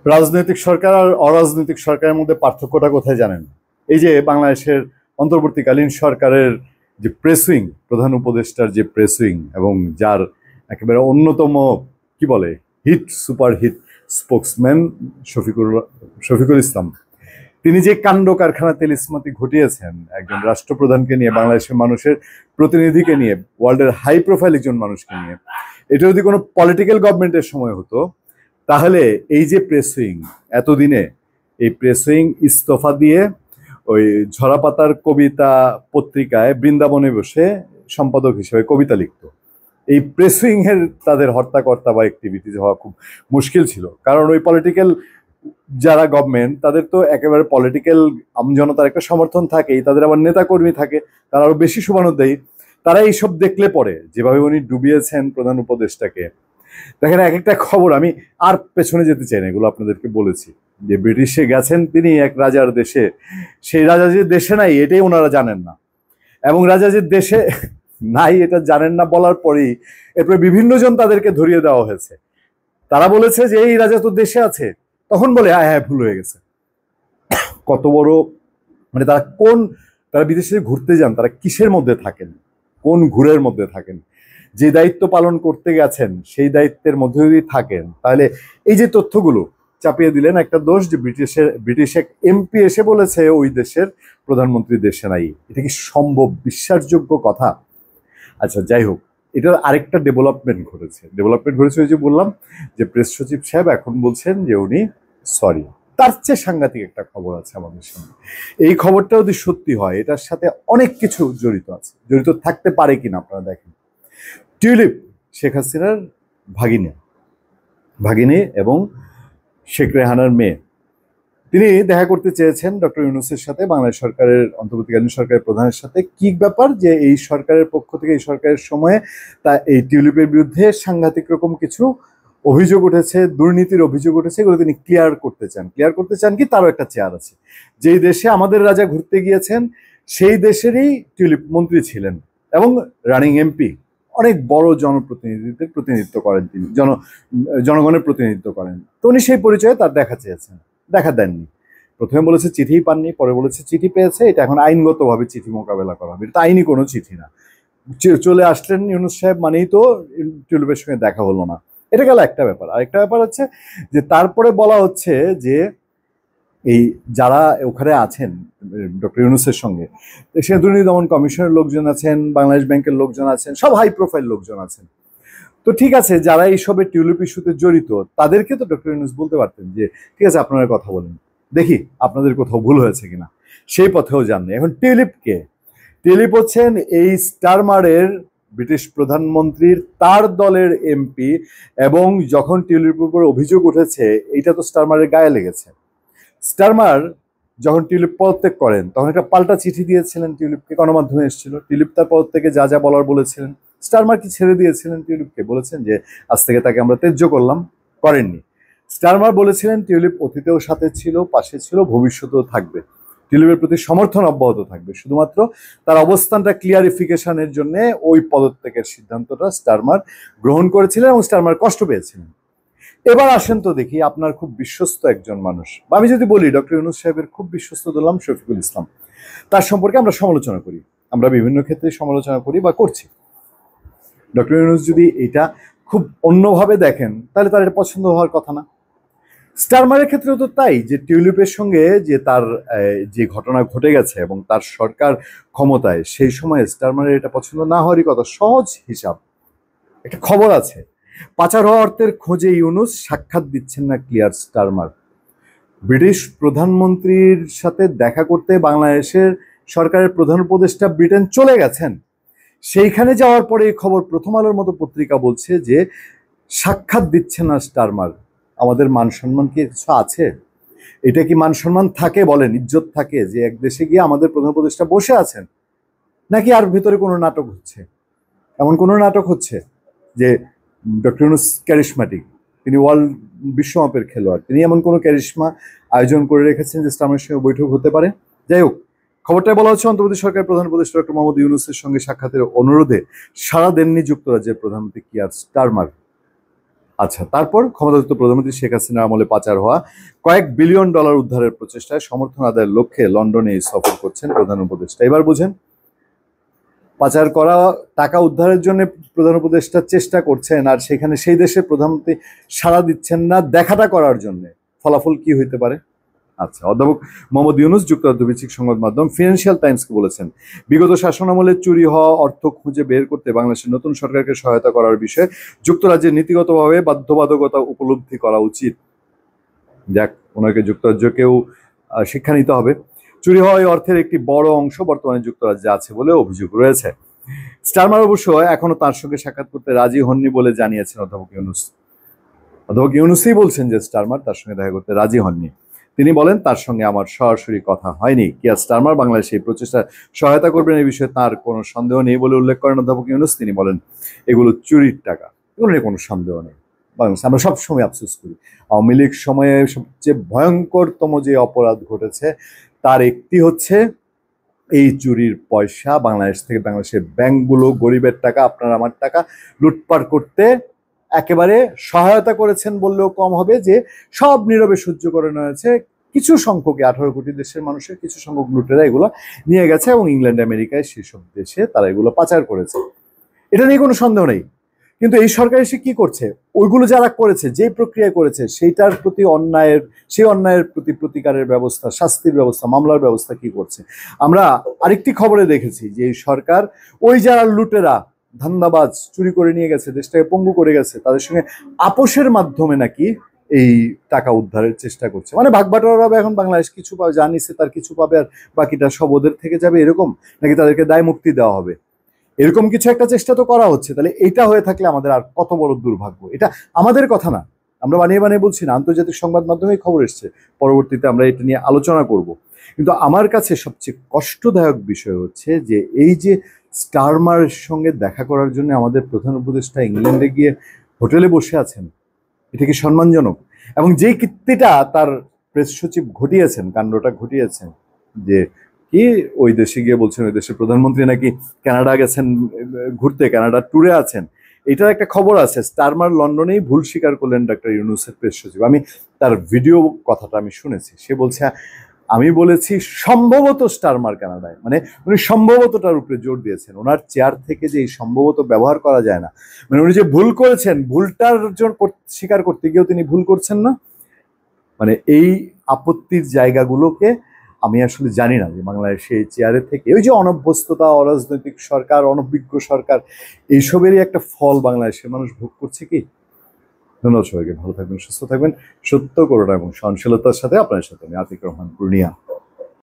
রাজনৈতিক সরকার আর অরাজনৈতিক সরকারের মধ্যে পার্থক্যটা কোথায় জানেন? এই যে বাংলাদেশের অন্তর্বর্তীকালীন সরকারের যে প্রেস উইং, প্রধান উপদেষ্টার যে প্রেস উইং এবং যার একেবারে অন্যতম কি বলে hit super hit spokesman Shafiqul Islam, তিনি যে কাণ্ড কারখানা তেলিস্মাতি ঘটিয়েছেন একজন রাষ্ট্রপ্রধানকে নিয়ে, বাংলাদেশের মানুষের প্রতিনিধিকে নিয়ে, ওয়ার্ল্ডের হাই প্রোফাইল একজন মানুষকে নিয়ে, এটা যদি কোনো পলিটিক্যাল গভর্নমেন্টের সময় হতো তাহলে এই যে প্রেস উইং এতদিনে, এই প্রেস উইং ইস্তফা দিয়ে ওই ঝরাপাতার কবিতা পত্রিকায় বৃন্দাবনে বসে সম্পাদক হিসেবে কবিতা লিখত। এই প্রেস উইং এর তাদের হর্তাকর্তা বা অ্যাক্টিভিটিজ হওয়া খুব মুশকিল ছিল, কারণ ওই পলিটিক্যাল যারা গভর্নমেন্ট তাদের তো একেবারে পলিটিক্যাল আমজনতার একটা সমর্থন থাকেই, তাদের আবার নেতা কর্মী থাকে, তারা আরো বেশি শুভানুধ্যায়ী। তারা এইসব দেখলে পরে যেভাবে উনি ডুবিয়েছেন প্রধান উপদেষ্টাকে, দেখেন এক একটা খবর, আমি আর পেছনে যেতে চাই না, এগুলো আপনাদেরকে বলেছি যে ব্রিটিশে গেছেন তিনি এক রাজার দেশে, সেই রাজা যে দেশে নাই এটাই ওনারা জানেন না, এবং রাজা যে দেশে নাই এটা জানেন না বলার পরেই এরপরে বিভিন্ন জন তাদেরকে ধরিয়ে দেওয়া হয়েছে। তারা বলেছে যে এই রাজা তো দেশে আছে, তখন বলে হ্যাঁ হ্যাঁ ভুল হয়ে গেছে। কত বড় মানে তারা বিদেশে ঘুরতে যান, তারা কিসের মধ্যে থাকেন, কোন ঘুরের মধ্যে থাকেন? যে দায়িত্ব পালন করতে গেছেন সেই দায়িত্বের মধ্যে যদি থাকেন, তাহলে এই যে তথ্যগুলো চাপিয়ে দিলেন একটা দোষ যে ব্রিটিশ এক এমপি এসে বলেছে ওই দেশের প্রধানমন্ত্রী দেশে নাই, এটা কি সম্ভব? বিশ্বাসযোগ্য কথা? আচ্ছা যাই হোক, এটার আরেকটা ডেভেলপমেন্ট ঘটেছে ওই যে বললাম যে প্রেস সচিব সাহেব এখন বলছেন যে উনি সরি। তার চেয়ে সাংঘাতিক একটা খবর আছে আমাদের সামনে। এই খবরটা যদি সত্যি হয় এটার সাথে অনেক কিছু জড়িত থাকতে পারে কিনা আপনারা দেখেন। টিউলিপ শেখ হাসিনার ভাগিনী এবং শেখ রেহানার মেয়ে, তিনি দেখা করতে চেয়েছেন ডক্টর ইউনূসের সাথে, বাংলাদেশ সরকারের অন্তর্বর্তীকালীন সরকারের প্রধানের সাথে। কি ব্যাপার যে এই সরকারের পক্ষ থেকে, এই সরকারের সময়ে তা এই টিউলিপের বিরুদ্ধে সাংঘাতিক রকম কিছু অভিযোগ উঠেছে, দুর্নীতির অভিযোগ উঠেছে, এগুলো তিনি ক্লিয়ার করতে চান কি তারও একটা চেয়ার আছে। যেই দেশে আমাদের রাজা ঘুরতে গিয়েছেন সেই দেশেরই টিউলিপ মন্ত্রী ছিলেন এবং রানিং এমপি, অনেক বড় জনপ্রতিনিধিদের প্রতিনিধিত্ব করেন তিনি, জনগণের প্রতিনিধিত্ব করেন। তো উনি সেই পরিচয়ে তার দেখা চেয়েছেন, দেখা দেননি। প্রথমে বলেছে চিঠিই পাননি, পরে বলেছে চিঠি পেয়েছে, এটা এখন আইনগতভাবে চিঠি মোকাবেলা করা হবে, এটা আইনি কোনো চিঠি না। চলে আসলেন ইউনূস সাহেব মানেই তো টিউলিপের সঙ্গে দেখা হলো না, এটা গেল একটা ব্যাপার। আরেকটা ব্যাপার হচ্ছে যে তারপরে বলা হচ্ছে যে এই যারা ওখানে আছেন ডক্টর ইউনূসের সঙ্গে, সে দুর্নীতি দমন কমিশনের লোকজন আছেন, বাংলাদেশ ব্যাংকের লোকজন আছেন, সব হাই প্রোফাইল লোকজন আছেন। তো ঠিক আছে, যারা এইসবের টিউলিপ ইস্যুতে জড়িত তাদেরকে তো ডক্টর ইউনূস বলতে পারতেন যে ঠিক আছে আপনারা কথা বলেন, দেখি আপনাদের কোথাও ভুল হয়েছে কিনা। সেই পথেও যাননি। এখন টিউলিপ হচ্ছেন এই স্টারমারের ব্রিটিশ প্রধানমন্ত্রীর তার দলের এমপি, এবং যখন টিউলিপের উপর অভিযোগ উঠেছে এটা তো স্টারমারের গায়ে লেগেছে। স্টারমার যখন টিউলিপ পদত্যাগ করেন তখন একটা পাল্টা চিঠি দিয়েছিলেন টিউলিপকে, গণমাধ্যমে এসেছিল। টিউলিপ তার পদত্যাগে যা যা বলার বলেছিলেন। স্টারমার কি ছেড়ে দিয়েছিলেন টিউলিপকে? বলেছেন যে আজ থেকে তাকে আমরা ত্যায্য করলাম? করেননি। স্টারমার বলেছিলেন টিউলিপ অতীতেও সাথে ছিল, পাশে ছিল, ভবিষ্যতেও থাকবে, টিউলিপের প্রতি সমর্থন অব্যাহত থাকবে, শুধুমাত্র তার অবস্থানটা ক্লিয়ারিফিকেশনের জন্য ওই পদত্যাগের সিদ্ধান্তটা স্টারমার গ্রহণ করেছিলেন এবং স্টারমার কষ্ট পেয়েছিলেন। এবার আসেন তো দেখি আপনার খুব বিশ্বস্ত একজন মানুষ, বা আমি যদি বলি ডক্টর ইউনূস সাহেবের খুব বিশ্বস্ত ধরলাম শফিকুল ইসলাম, তার সম্পর্কে আমরা সমালোচনা করি, আমরা বিভিন্ন ক্ষেত্রে সমালোচনা করি বা করছি। ডক্টর ইউনূস যদি এটা খুব অন্যভাবে দেখেন তাহলে তার এটা পছন্দ হওয়ার কথা না। স্টারমারের ক্ষেত্রেও তো তাই, যে টিউলিপের সঙ্গে যে তার যে ঘটনা ঘটে গেছে এবং তার সরকার ক্ষমতায়, সেই সময় স্টারমারের এটা পছন্দ না হওয়ারই কথা। সহজ হিসাব, একটা খবর আছে, পাচার হওয়া অর্থের খোঁজে ইউনূস সাক্ষাৎ দিচ্ছেন না ক্লিয়ার স্টারমার। ব্রিটিশ প্রধানমন্ত্রীর সাথে দেখা করতে বাংলাদেশের সরকারের প্রধান উপদেষ্টা ব্রিটেন চলে গেছেন, সেইখানে যাওয়ার পরে এই খবর প্রথম আলোর মতো পত্রিকা বলছে যে সাক্ষাৎ দিচ্ছে না স্টারমার। আমাদের মান সম্মান কি কিছু আছে? এটা কি মান সম্মান থাকে বলেন, ইজ্জত থাকে যে এক দেশে গিয়ে আমাদের প্রধান উপদেষ্টা বসে আছেন? নাকি আর ভিতরে কোনো নাটক হচ্ছে? এমন কোনো নাটক হচ্ছে যে ডক্টর ইউনূস ক্যারিশমাটিক, তিনি ওয়ার্ল্ড বিশ্বমাপের খেলোয়াড়, তিনি এমন কোনো ক্যারিশমা আয়োজন করে রেখেছেন যে স্টারমারের সঙ্গে বৈঠক হতে পারে? যাই হোক, খবরটায় বলা হচ্ছে অন্তর্বর্তী সরকারের প্রধান উপদেষ্টা ডক্টর মোহাম্মদ ইউনূসের সঙ্গে সাক্ষাতের অনুরোধে সাড়া দেননি যুক্তরাজ্যের প্রধানমন্ত্রী কিয়ার স্টারমার। আচ্ছা, তারপর ক্ষমতাচ্যুত প্রধানমন্ত্রী শেখ হাসিনার আমলে পাচার হওয়া কয়েক বিলিয়ন ডলার উদ্ধারের প্রচেষ্টায় সমর্থন আদায়ের লক্ষ্যে লন্ডনে সফর করছেন প্রধান উপদেষ্টা। এবার বুঝেন, পাচার করা টাকা উদ্ধারের জন্য প্রধান উপদেষ্টা চেষ্টা করছেন, আর সেখানে সেই দেশের প্রধানমন্ত্রী সাড়া দিচ্ছেন না দেখাটা করার জন্য। ফলাফল কি হইতে পারে? আচ্ছা, অধ্যাপক মোহাম্মদ ইউনূস যুক্তরাজ্য ভিত্তিক সংবাদ মাধ্যম ফিনান্সিয়াল টাইমসকে বলেছেন, বিগত শাসনামলে চুরি হওয়া অর্থ খুঁজে বের করতে বাংলাদেশের নতুন সরকারকে সহায়তা করার বিষয়ে যুক্তরাজ্যের নীতিগতভাবে বাধ্যবাধকতা উপলব্ধি করা উচিত। যাক, ওনাকে যুক্তরাজ্যকেও শিক্ষা নিতে হবে। চুরি হওয়া এই অর্থের একটি বড় অংশ বর্তমানে যুক্তরাজ্যে আছে বলে অভিযোগ রয়েছে। স্টারমার অবশ্য এখনো তার সঙ্গে সাক্ষাৎ করতে রাজি হননি বলে জানিয়েছেন অধ্যাপক ইউনূস। অধ্যাপক ইউনূসই বলছেন যে স্টারমার তার সঙ্গে দেখা করতে রাজি হননি। তিনি বলেন, তার সঙ্গে আমার সরাসরি কথা হয়নি। কিয়া স্টারমার বাংলাদেশে এই প্রচেষ্টা সহায়তা করবেন এই বিষয়ে তার কোনো সন্দেহ নেই বলে উল্লেখ করেন অধ্যাপক ইউনূস। তিনি বলেন, এগুলো চুরির টাকা, এগুলো নিয়ে কোনো সন্দেহ নেই। বাংলাদেশ আমরা সবসময় আফসোস করি, আওয়ামী লীগ সময়ে সবচেয়ে ভয়ঙ্করতম যে অপরাধ ঘটেছে তার একটি হচ্ছে এই চুরির পয়সা বাংলাদেশ থেকে বাংলাদেশের ব্যাংকগুলো গরিবের টাকা, আপনার আমার টাকা লুটপাট করতে একেবারে সহায়তা করেছেন বললেও কম হবে, যে সব নীরবে সহ্য করে নিয়েছে। কিছু সংখ্যক 18 কোটি দেশের মানুষের কিছু সংখ্যক লুটেরা এগুলো নিয়ে গেছে এবং ইংল্যান্ড আমেরিকায় সেসব দেশে তারা এগুলো পাচার করেছে, এটা নিয়ে কোনো সন্দেহ নেই। কিন্তু এই সরকার এসে কি করছে, ওইগুলো যারা করেছে, যে প্রক্রিয়া করেছে সেইটার প্রতি সেই অন্যায়ের প্রতি প্রতিকারের ব্যবস্থা, শাস্তির ব্যবস্থা, মামলার ব্যবস্থা কি করছে। আমরা আরেকটি খবরে দেখেছি যে এই সরকার ওই যারা লুটেরা ধান্দাবাজ চুরি করে নিয়ে গেছে, দেশটাকে পঙ্গু করে গেছে, তাদের সঙ্গে আপোষের মাধ্যমে নাকি এই টাকা উদ্ধারের চেষ্টা করছে। মানে ভাগবাটোয়ারা হবে, এখন বাংলাদেশ কিছু পাবে, যা নিচ্ছে তার কিছু পাবে আর বাকিটা সব ওদের থেকে যাবে, এরকম নাকি তাদেরকে দায় মুক্তি দেওয়া হবে, এরকম কিছু একটা চেষ্টা তো করা হচ্ছে। তাহলে এটা হয়ে থাকলে আমাদের আর কত বড় দুর্ভাগ্য। এটা আমাদের কথা না, আমরা বানিয়ে বানিয়ে বলছি না, আন্তর্জাতিক সংবাদ মাধ্যমেই খবর এসছে, পরবর্তীতে আমরা এটা নিয়ে আলোচনা করব। কিন্তু আমার কাছে সবচেয়ে কষ্টদায়ক বিষয় হচ্ছে যে এই যে স্টারমারের সঙ্গে দেখা করার জন্য আমাদের প্রধান উপদেষ্টা ইংল্যান্ডে গিয়ে হোটেলে বসে আছেন, এটা কি সম্মানজনক? এবং যেই কীর্তিটা তার প্রেস সচিব ঘটিয়েছেন, কাণ্ডটা ঘটিয়েছেন, যে কি ওই দেশে গিয়ে বলছেন ওই দেশের প্রধানমন্ত্রী নাকি কানাডা গেছেন ঘুরতে, কানাডা ট্যুরে আছেন, এটার একটা খবর আছে। স্টারমার লন্ডনেই ভুল স্বীকার করলেন ডক্টর ইউনূসের প্রেস সচিব। আমি তার ভিডিও কথাটা আমি শুনেছি, সে বলছে আমি বলেছি সম্ভবত স্টারমার কানাডায়, মানে উনি সম্ভবতটার উপরে জোর দিয়েছেন। ওনার চেয়ার থেকে যে এই সম্ভবত ব্যবহার করা যায় না, মানে উনি যে ভুল করেছেন ভুলটার জন্য স্বীকার করতে গিয়েও তিনি ভুল করছেন না। মানে এই আপত্তির জায়গাগুলোকে আমি আসলে জানি না যে বাংলাদেশে এই চেয়ারে থেকে ওই যে অনভ্যস্ততা, অরাজনৈতিক সরকার, অনভিজ্ঞ সরকার, এইসবেরই একটা ফল বাংলাদেশের মানুষ ভোগ করছে কি। ধন্যবাদ সবাইকে, ভালো থাকবেন, সুস্থ থাকবেন, সত্য করোনা এবং সহনশীলতার সাথে আপনার সাথে আমি আতিক রহমান পূর্ণিয়া।